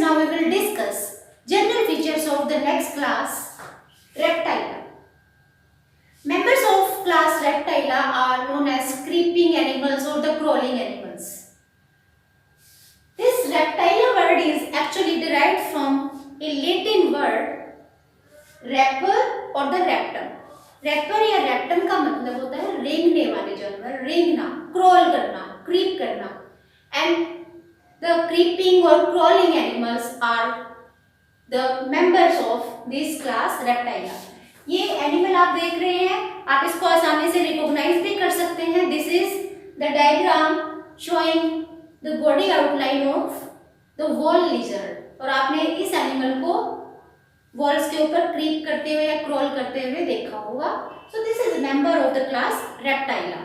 now we will discuss general features of the next class, Reptilia. Members of class Reptilia are known as creeping animals or the crawling animals. This Reptilia word is actually derived from a Latin word रैपर और द रेप्टम. रैपर या रेप्टम का मतलब होता है रेंगने वाले जानवर, रेंगना, क्रॉल करना, क्रीप करना. एंड द क्रीपिंग और crawling animals are the members of this class Reptilia. ये एनिमल आप देख रहे हैं, आप इसको आसानी से रिकॉग्नाइज भी कर सकते हैं. This is the diagram showing the body outline of the wall lizard. और आपने इस एनिमल को वॉल्स के ऊपर क्रीप करते हुए या क्रॉल करते हुए देखा होगा. So this is member of the class Reptilia.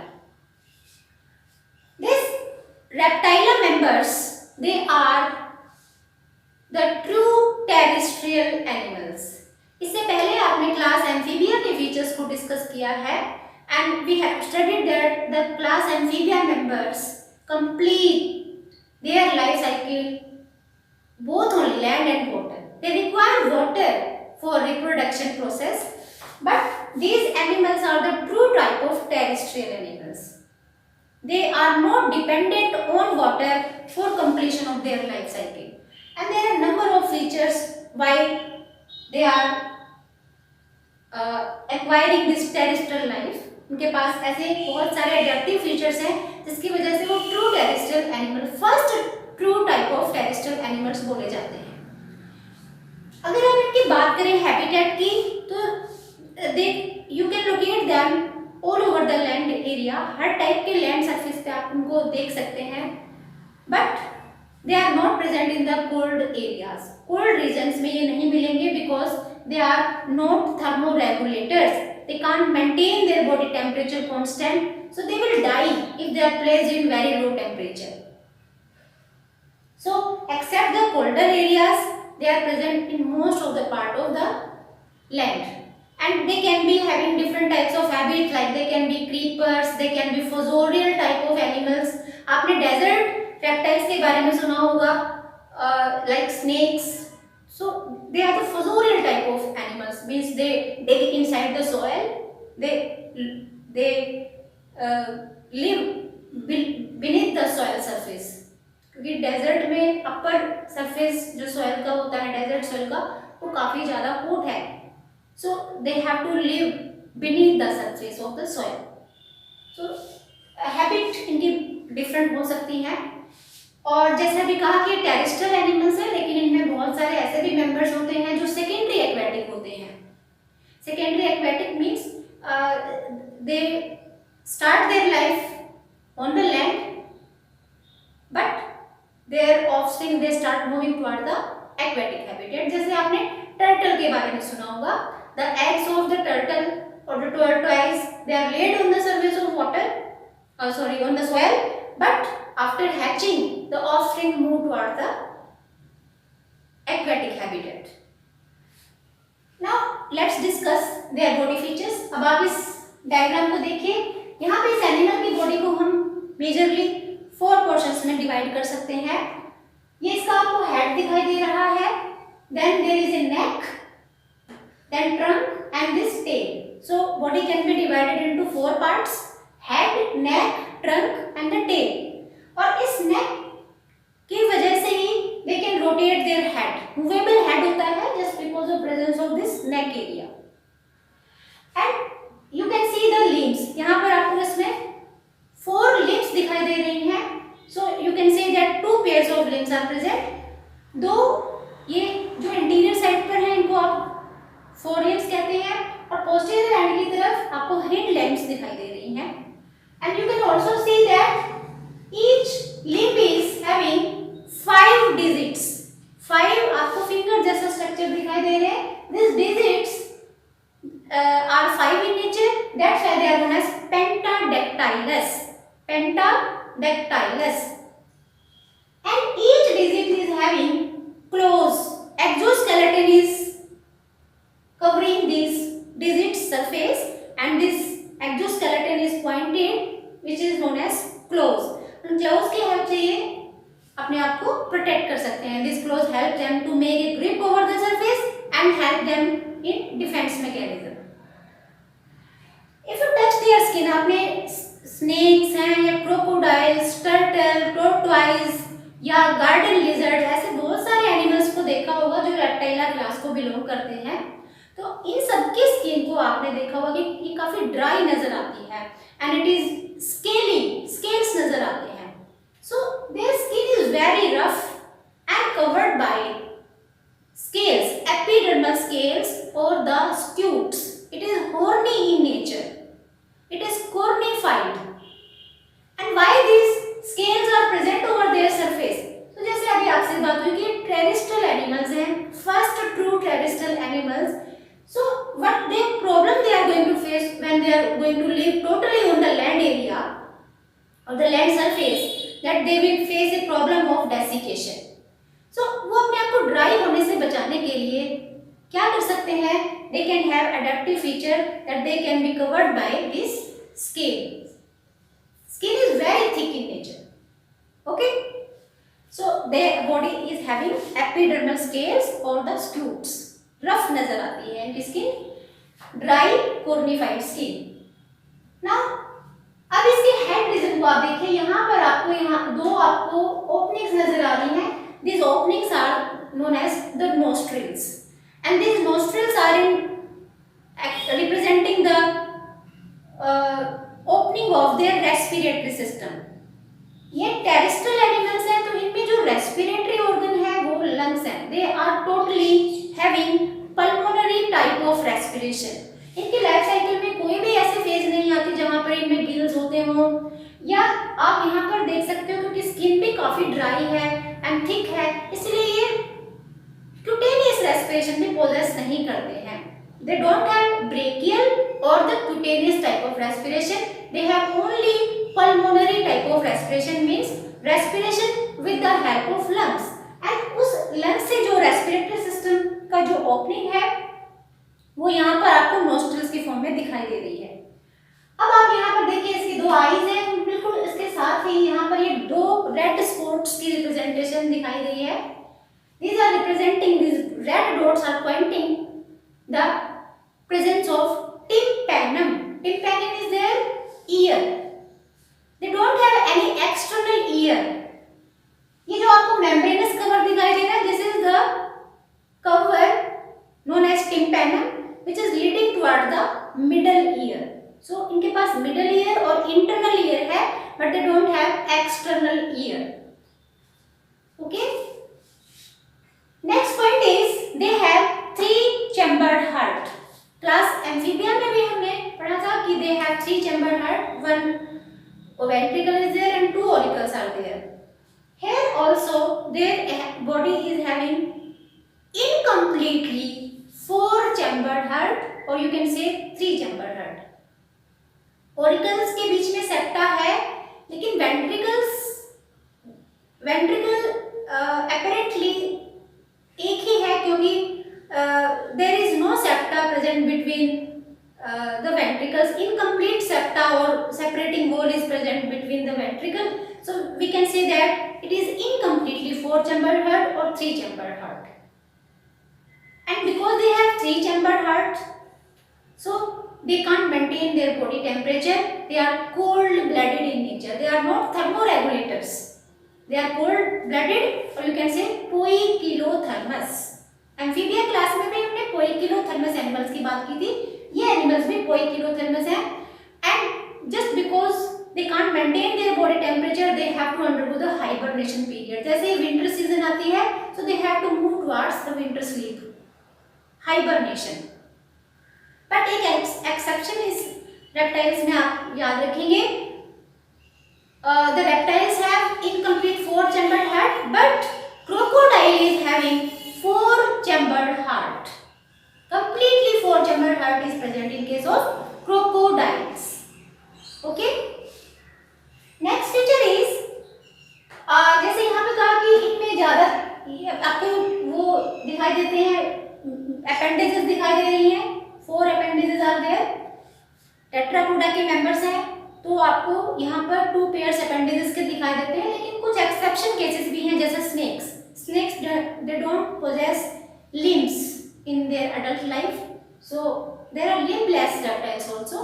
This Reptilia members they are the true terrestrial animals. इससे पहले आपने क्लास एम्फीबिया के फीचर्स को डिस्कस किया है and we have studied that the class Amphibia members complete their life cycle both on land and water. They require water for reproduction process, but these animals are the true type of terrestrial animals. They are not dependent on water for completion of their life cycle. And there are a number of features why they are acquiring this terrestrial life. उनके पास ऐसे बहुत सारे adaptive features हैं जिसकी वजह से वो true terrestrial animal, first true type of terrestrial animals बोले जाते हैं. अगर हम इनकी बात करें हैबिटेट की, तो they you can locate them all over the land area. हर टाइप के लैंड सरफेस पे आप उनको देख सकते हैं, but they are not present in the cold areas. Cold regions में ये नहीं मिलेंगे because they are not thermoregulators. They can't maintain their body temperature constant, so they will die if they are placed in very low temperature. So, except the colder areas, they are present in most of the part of the land, and they can be having different types of habits, like they can be creepers, they can be fossorial type of animals. आपने desert reptiles के बारे में सुना होगा, like snakes. So, they are the fossorial type of animals. Means they dig inside the soil. They live beneath the soil surface. क्योंकि desert में upper surface जो soil का होता है, डेजर्ट सॉइल का, वो काफी ज्यादा हॉट है. So they have to live beneath the surface of the soil. So habit इनकी डिफरेंट हो सकती हैं. और जैसे अभी कहा कि टेरेस्ट्रियल एनिमल्स है, लेकिन इनमें बहुत सारे ऐसे भी मेंबर्स होते हैं जो सेकेंडरी एक्वेटिक होते हैं. Secondary aquatic means they start their life on the land, but their offspring they start moving toward the aquatic habitat. जैसे आपने टर्टल के बारे में सुना होगा. The eggs of the turtle or the tortoise, they are laid on the surface of water, on the soil, but after hatching the offspring move toward the aquatic habitat. Now let's discuss their body features. अब आप इस diagram को देखिए. यहाँ पे इस animal की body को हम मेजरली 4 पोर्शंस में डिवाइड कर सकते हैं. ये इसका आपको हेड दिखाई दे रहा है, then there is a neck, then trunk and this tail. So body can be divided into 4 parts: head, neck, trunk and the tail. और इस नेक की वजह से ही they can rotate their head. Movable head होता है just because of presence of this neck area. And you can see the limbs. यहाँ पर आपको इसमें 4 limbs दिखाई दे रही हैं. So you can say that 2 pairs of limbs are present. दो ये जो इंटीरियर साइड पर है इनको आप 4 limbs कहते हैं, और पोस्टीरियर एंड की तरफ आपको हिंड limbs दिखाई दे रही हैं. And you can also see that each limb is having 5 digits. 5 आपको फिंगर जैसा स्ट्रक्चर दिखाई दे रहे हैं. These digits are 5 in nature. That's why they are known as pentadactylus. Pentadactylus. And each digit is having claws. Exoskeleton is covering this digit surface, and this exoskeleton is pointed, which is known as claws. And claws की help से ये अपने आप को protect कर सकते हैं। This claws help them to make a grip over the surface and help them in defence mechanism. If you touch their skin, आपने स्नेक्स हैं या क्रोकोडाइल्स, टर्टल, टोर्टोइज या गार्डन लिजर्ड, ऐसे बहुत सारे एनिमल्स को देखा होगा जो रेप्टाइलर क्लास को बिलोंग करते हैं। तो इन सबकी स्किन को आपने देखा होगा कि ये काफी ड्राई नजर आती है and it is scaly, scales नजर आते हैं। So their skin is very rough and covered by scales, epidermal scales or the scutes. It is horny in nature. It is cornified. And why these scales are present over their surface? तो जैसे अभी आपसे बात हुई कि terrestrial animals हैं, first true terrestrial animals. So what the problem they are going to face when they are going to live totally on the land area or the land surface, that they will face a problem of desiccation. So वो अपने आप को dry होने से बचाने के लिए क्या कर सकते हैं? They can have adaptive feature that they can be covered by this scale. Skin is very thick in nature. Okay? So their body is having epidermal scales or the scutes. Rough नजर आती है इनकी skin, dry cornified skin. Now अब इसके head region को आप देखिए, यहाँ पर आपको यहाँ दो आपको ओपनिंग्स नजर आ रही हैं। These openings are known as the nostrils, and these nostrils are in representing the opening of their respiratory system. ये terrestrial animals हैं, तो इनमें जो respiratory organ है वो lungs हैं। They are totally having pulmonary type of respiration. इनकी life cycle में कोई भी ऐसे फेज नहीं आती जहाँ पर इनमें गिल्स होते हों, या आप यहाँ पर देख सकते हो क्योंकि स्किन भी काफी ड्राई है एंड थिक है, इसलिए ये क्यूटेनियस रेस्पिरेशन भी पोजेस नहीं करते हैं। दे डोंट हैव ब्रेकियल और the cutaneous type of respiration, they have only pulmonary type of respiration, means respiration with the help of lungs. And उस लंग्स से जो रेस्पिरेटरी सिस्टम का जो ओपनिंग है वो यहाँ पर आपको नोस्ट्रिल्स की फॉर्म में दिखाई दे रही है। अब आप यहाँ पर देखिए इसकी दो आईज हैं, बिल्कुल इसके साथ ही यहाँ पर ये दो रेड स्पॉट्स की रिप्रेजेंटेशन दिखाई गई है। These are representing, these red dots are pointing the presence of tympanum. Tympanum is their ear. They don't have any external ear. ये जो आपको membranous cover दिखाई दे रहा है, this is the cover known as tympanum, which is leading toward the middle ear. So इनके पास middle ear और internal ear है, but they don't have external ear. Okay. Next point is they have three-chambered heart. Class amphibia में भी हमने पढ़ा था कि they have three-chambered heart. One ventricle is there and two auricles are there. Here also their body is having incompletely four-chambered heart, or you can say three-chambered heart. Auricles के बीच में septa है, लेकिन ventricle apparently एक ही है क्योंकि there is no septa present between the ventricles. Incomplete septa or separating wall is present between the ventricle, so we can say that it is incompletely four-chambered heart or three-chambered heart. And because they have three-chambered heart, so they can't maintain their body temperature. They are cold-blooded in nature. They are not thermoregulators. They are cold-blooded, or you can say poikilothermous. Amphibia class में भी हमने poikilothermous animals की बात की थी. ये animals भी poikilothermous हैं. And just because they can't maintain their body temperature, they have to undergo the hibernation period. जैसे winter season आती है, so they have to move towards the winter sleep, hibernation. But एक exception is reptiles में आप याद रखेंगे. The reptiles have incomplete four-chambered heart, but crocodile is having four-chambered heart. Completely four-chambered heart is present in case of crocodiles. Okay. Next feature is जैसे यहाँ पे कहा कि इनमें ज़्यादा आपको वो दिखाई देते हैं, appendages दिखाई दे रही हैं, 4 appendages are there. टेट्रापोडा के मेंबर्स हैं, तो आपको यहाँ पर 2 पेयर्स appendages के दिखाई देते हैं, लेकिन कुछ एक्सेप्शन केसेस भी हैं they don't possess limbs in their adult life, so there are limbless reptiles also.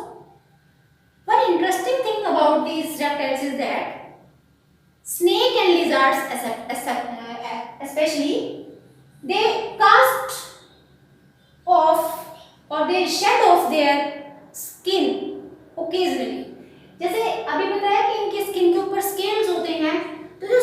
One interesting thing about these reptiles is that snake and lizards especially, they cast off or they shed off their skin occasionally. जैसे अभी बताया कि इनके skin के ऊपर scales होते हैं, तो जो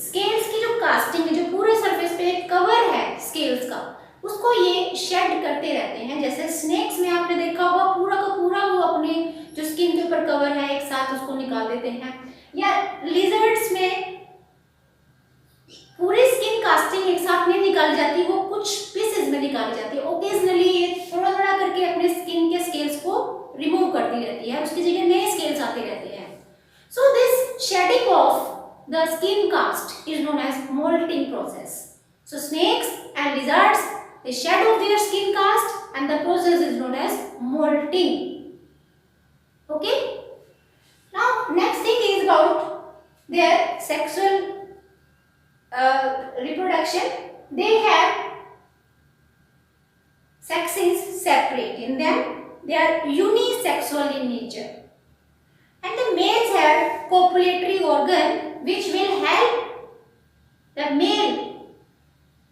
स्केल्स की जो कास्टिंग है, जो पूरे सरफेस पे कवर है स्केल्स का, उसको ये शेड करते रहते हैं। जैसे स्नेक्स में आपने देखा होगा पूरा का पूरा वो अपने जो स्किन के ऊपर कवर है एक साथ उसको निकाल देते हैं, या लिजर्ड्स में पूरी स्किन कास्टिंग एक साथ नहीं निकाली जाती, वो कुछ पीसेस में निकाली जाती है। ओकेजनली ये थोड़ा थोड़ा करके अपने स्किन के स्केल्स को रिमूव करती रहती है, उसकी जगह नए स्केल्स आते रहते हैं। So this shedding of the skin cast is known as molting process. So snakes and lizards, they shed off their skin cast and the process is known as molting. Okay? Now next thing is about their sexual reproduction. They have sexes separate in them. They are unisexual in nature. And the males have copulatory organ which will help the male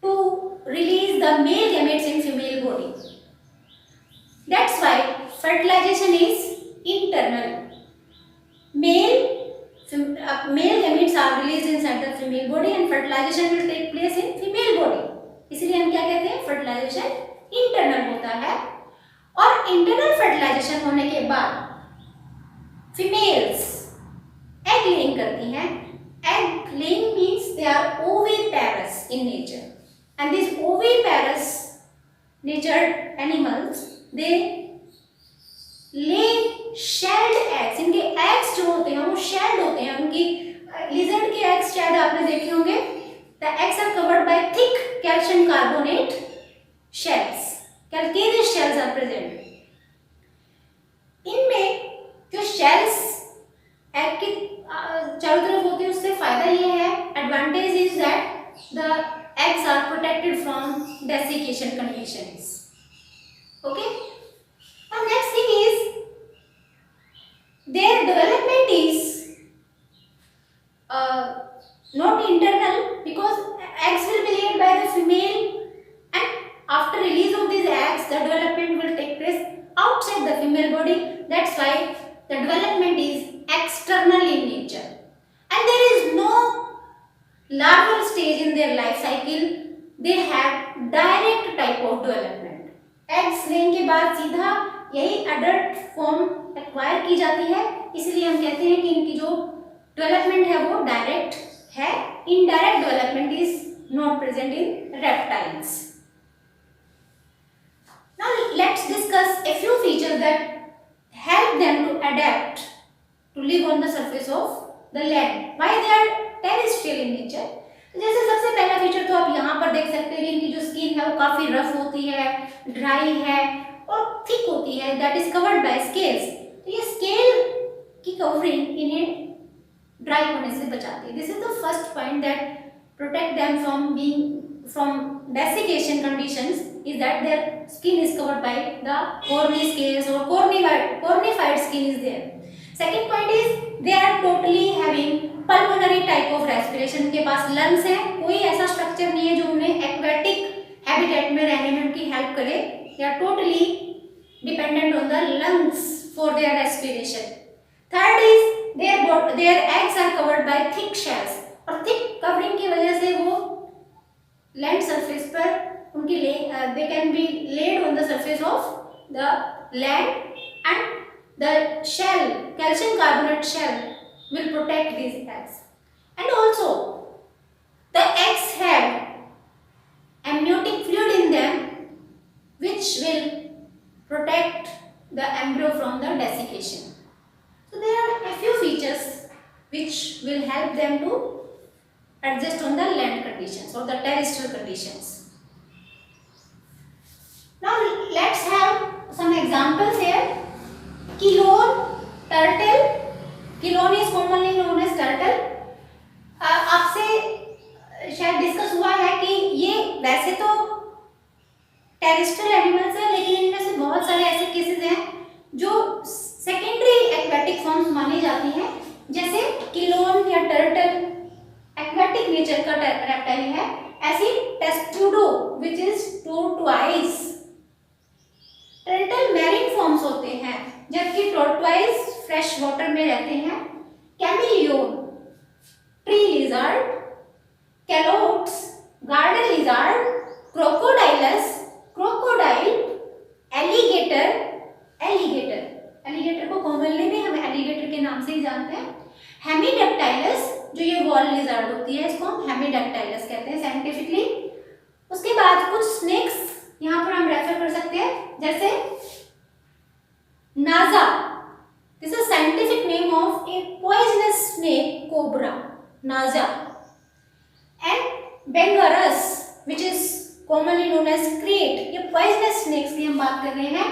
to release the male gametes in female body. That's why fertilization is internal. Male gametes are released inside the female body and fertilization will take place in female body. इसलिए हम क्या कहते हैं, fertilization internal होता है। और internal fertilization होने के बाद females egg laying करती हैं। Egg laying means they are oviparous in nature, and these oviparous natured animals, they lay shelled eggs. इनके eggs जो होते हैं वो shelled होते हैं। उनकी lizard के eggs शायद आपने देखे होंगे। The eggs are covered by thick calcium carbonate shells. Calcareous shells are present. इनमें जो shells egg के चारों तरफ होती है, उससे फायदा ये है, advantage is that the eggs are protected from desiccation conditions. Okay, और next thing is their development is not internal because eggs will be laid by the female and after release of this eggs the development will take place outside the female body. That's why the development is external in nature and there is no larval stage in their life cycle. They have direct type of development. Eggs laying के बाद सीधा यही adult form acquire की जाती है, इसलिए हम कहते हैं कि इनकी जो development है वो direct है। Indirect development is not present in reptiles. Now let's discuss a few features that help them to adapt to live on the surface of the land. Why they are terrestrial in nature? जैसे सबसे पहला feature तो आप यहाँ पर देख सकते हैं, इनकी जो स्किन है वो काफी रफ होती है, ड्राई है और थिक होती है, that is covered by scales. तो ये स्केल की कवरिंग इन्हें ड्राई होने से बचाती है। This is the first point that protect them from desiccation conditions is that their skin is covered by the horny scales or cornified skin is there. Second point is they are totally having pulmonary type of respiration. उनके पास lungs है, कोई ऐसा structure नहीं है जो उन्हें aquatic habitat में रहने में उनकी help करे। They are totally dependent on the lungs for their respiration. Third is their eggs are covered by thick shells और thick covering की वजह से वो लैंड सरफेस पर उनकी they can be laid on the surface of the land and the shell, calcium carbonate shell will protect these eggs. And also the eggs have amniotic fluid in them which will protect the embryo from the desiccation. So there are a few features which will help them to adjust on the land conditions or the terrestrial conditions. Now let's have some examples here. Kilone turtle. Kilone is commonly known as turtle. आपसे शायद discuss हुआ है कि ये terrestrial animals हैं, लेकिन इनमें से बहुत सारे ऐसे केसेस हैं जो सेकेंडरी एक्वेटिक फॉर्म्स मानी जाती हैं, जैसे किलोन या टर्टल एक्वेटिक नेचर का रेप्टाइल है। ऐसी Testudo which is tortoise, turtle marine forms होते हैं, जबकि टोर्टोइस फ्रेश वाटर में रहते हैं। Chameleon, tree lizard, Calotes, garden lizard, Crocodylus, crocodile, alligator, alligator को कॉमनली भी हम एलिगेटर के नाम से ही जानते हैं। हेमीडेक्टाइलस, जो ये वॉल लिजर्ड होती है, इसको हम हेमीडेक्टाइलस कहते हैं साइंटिफिकली। उसके बाद कुछ स्नेक्स यहाँ पर हम रेफर कर सकते हैं, जैसे Naja, this is scientific name of a poisonous snake cobra, Naja. And Bungarus which is commonly known as krait, ये पॉइजनस स्नेक्स की हम बात कर रहे हैं।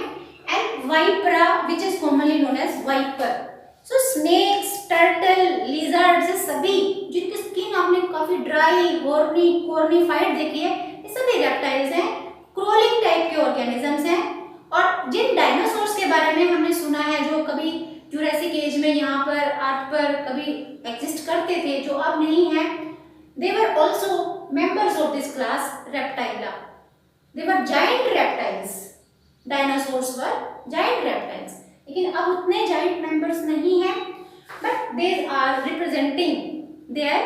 And Vipera which is commonly known as viper. So snakes, turtle, lizards, ये सभी जिनकी स्किन आपने काफी ड्राई, हॉर्नी, कॉर्निफाइड देखी है, ये सभी रेप्टाइल्स हैं, क्रोलिंग टाइप के ऑर्गेनिजम्स हैं। और जिन डायनासोर्स के बारे में हमने सुना है, जो कभी जुरासिक एज में यहाँ पर अर्थ पर कभी एग्जिस्ट करते थे, जो अब नहीं है, they were also members of this class Reptilia. They were giant reptiles. Dinosaurs were giant reptiles. लेकिन अब उतने giant members नहीं हैं, but they are representing their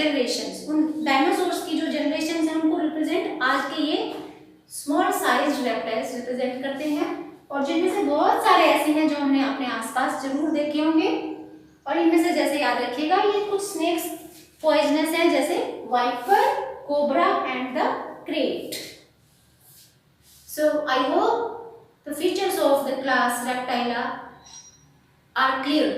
generations. उन dinosaurs की जो generations हैं उनको represent आज के ये small sized reptiles represent करते हैं। और जिनमें से बहुत सारे ऐसे हैं जो हमने अपने आसपास जरूर देखे होंगे। और इनमें से जैसे याद रखिएगा, ये कुछ स्नेक्स पॉइजनस हैं, जैसे viper, cobra and the krait. So I hope the features of the class Reptilia are clear.